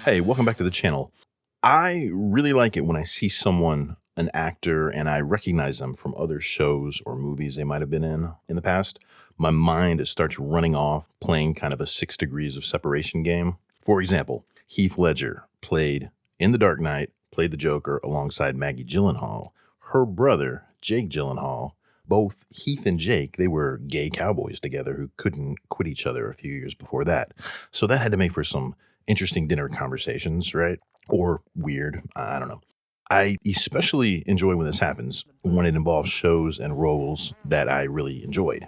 Hey, welcome back to the channel. I really like it when I see someone, an actor, and I recognize them from other shows or movies they might have been in the past. My mind starts running off playing kind of a 6 degrees of separation game. For example, Heath Ledger played in The Dark Knight, played the Joker alongside Maggie Gyllenhaal. Her brother, Jake Gyllenhaal, both Heath and Jake, they were gay cowboys together who couldn't quit each other a few years before that. So that had to make for some interesting dinner conversations, right? Or weird. I don't know. I especially enjoy when this happens, when it involves shows and roles that I really enjoyed.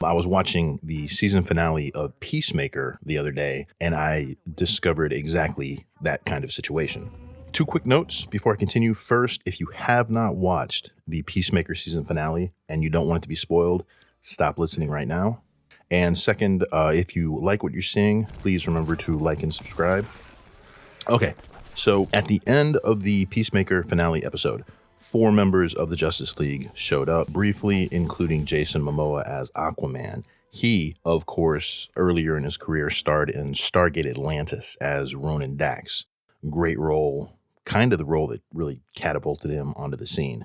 I was watching the season finale of Peacemaker the other day, and I discovered exactly that kind of situation. 2 quick notes before I continue. First, if you have not watched the Peacemaker season finale and you don't want it to be spoiled, stop listening right now. And second, if you like what you're seeing, please remember to like and subscribe. Okay, so at the end of the Peacemaker finale episode, 4 members of the Justice League showed up briefly, including Jason Momoa as Aquaman. He, of course, earlier in his career starred in STARGATE Atlantis as Ronan Dax. Great role, kind of the role that really catapulted him onto the scene.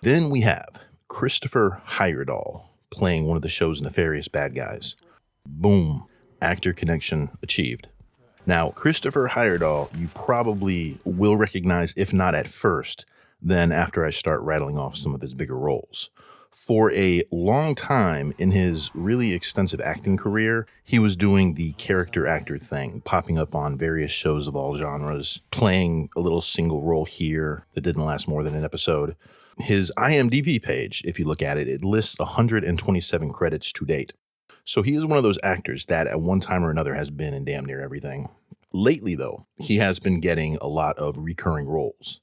Then we have Christopher Heyerdahl playing one of the show's nefarious bad guys. Boom, actor connection achieved. Now, Christopher Heyerdahl, you probably will recognize, if not at first, then after I start rattling off some of his bigger roles. For a long time in his really extensive acting career, he was doing the character actor thing, popping up on various shows of all genres, playing a little single role here that didn't last more than an episode. His IMDb page, if you look at it, it lists 127 credits to date. So he is one of those actors that at one time or another has been in damn near everything. Lately, though, he has been getting a lot of recurring roles.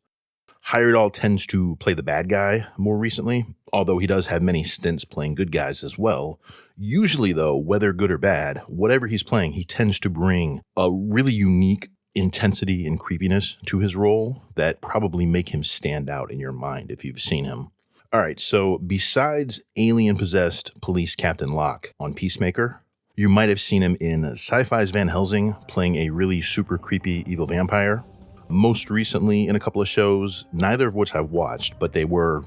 Heyerdahl tends to play the bad guy more recently, although he does have many stints playing good guys as well. Usually, though, whether good or bad, whatever he's playing, he tends to bring a really unique intensity and creepiness to his role that probably make him stand out in your mind if you've seen him. All right, so besides alien-possessed police Captain Locke on Peacemaker, you might have seen him in Sci-Fi's Van Helsing playing a really super creepy evil vampire. Most recently in a couple of shows, neither of which I've watched, but they were,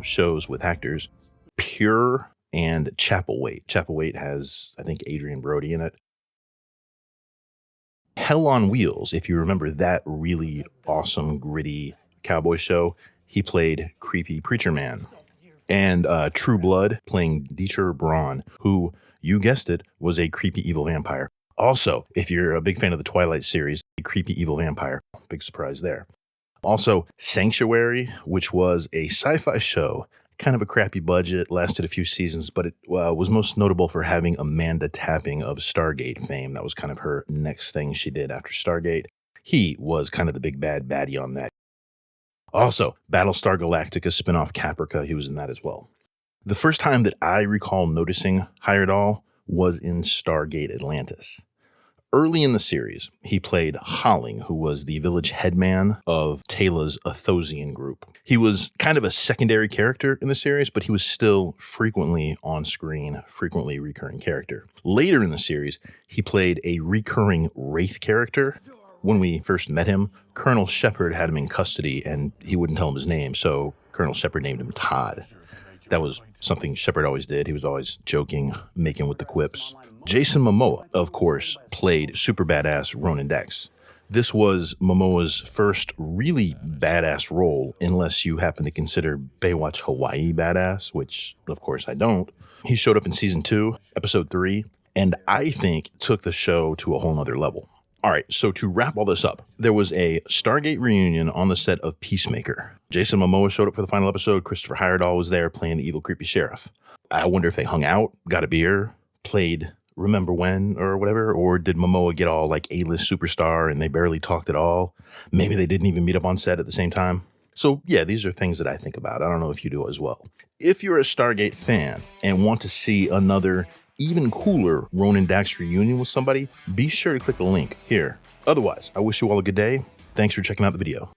shows with actors. Pure and Chapelwaite. Chapelwaite has, I think, Adrian Brody in it. Hell on Wheels, if you remember that really awesome, gritty cowboy show, he played creepy preacher man. And True Blood playing Dieter Braun, who, you guessed it, was a creepy evil vampire. Also, if you're a big fan of the Twilight series, a creepy evil vampire. Big surprise there. Also, Sanctuary, which was a sci-fi show, kind of a crappy budget, lasted a few seasons, but it was most notable for having Amanda Tapping of Stargate fame. That was kind of her next thing she did after Stargate. He was kind of the big bad baddie on that. Also, Battlestar Galactica spinoff Caprica, he was in that as well. The first time that I recall noticing Heyerdahl was in Stargate Atlantis. Early in the series, he played Holling, who was the village headman of Taylor's Athosian group. He was kind of a secondary character in the series, but he was still frequently on screen, frequently recurring character. Later in the series, he played a recurring Wraith character. When we first met him, Colonel Shepard had him in custody and he wouldn't tell him his name, so Colonel Shepard named him Todd. That was something Shepard always did. He was always joking, making with the quips. Jason Momoa, of course, played super badass Ronan Dax. This was Momoa's first really badass role, unless you happen to consider Baywatch Hawaii badass, which, of course, I don't. He showed up in season 2, episode 3, and I think took the show to a whole nother level. All right, so to wrap all this up, there was a Stargate reunion on the set of Peacemaker. Jason Momoa showed up for the final episode. Christopher Heyerdahl was there playing the evil, creepy sheriff. I wonder if they hung out, got a beer, played Remember When or whatever, or did Momoa get all like A-list superstar and they barely talked at all? Maybe they didn't even meet up on set at the same time. So yeah, these are things that I think about. I don't know if you do as well. If you're a Stargate fan and want to see another even cooler Ronan Dax reunion with somebody, be sure to click the link here. Otherwise, I wish you all a good day. Thanks for checking out the video.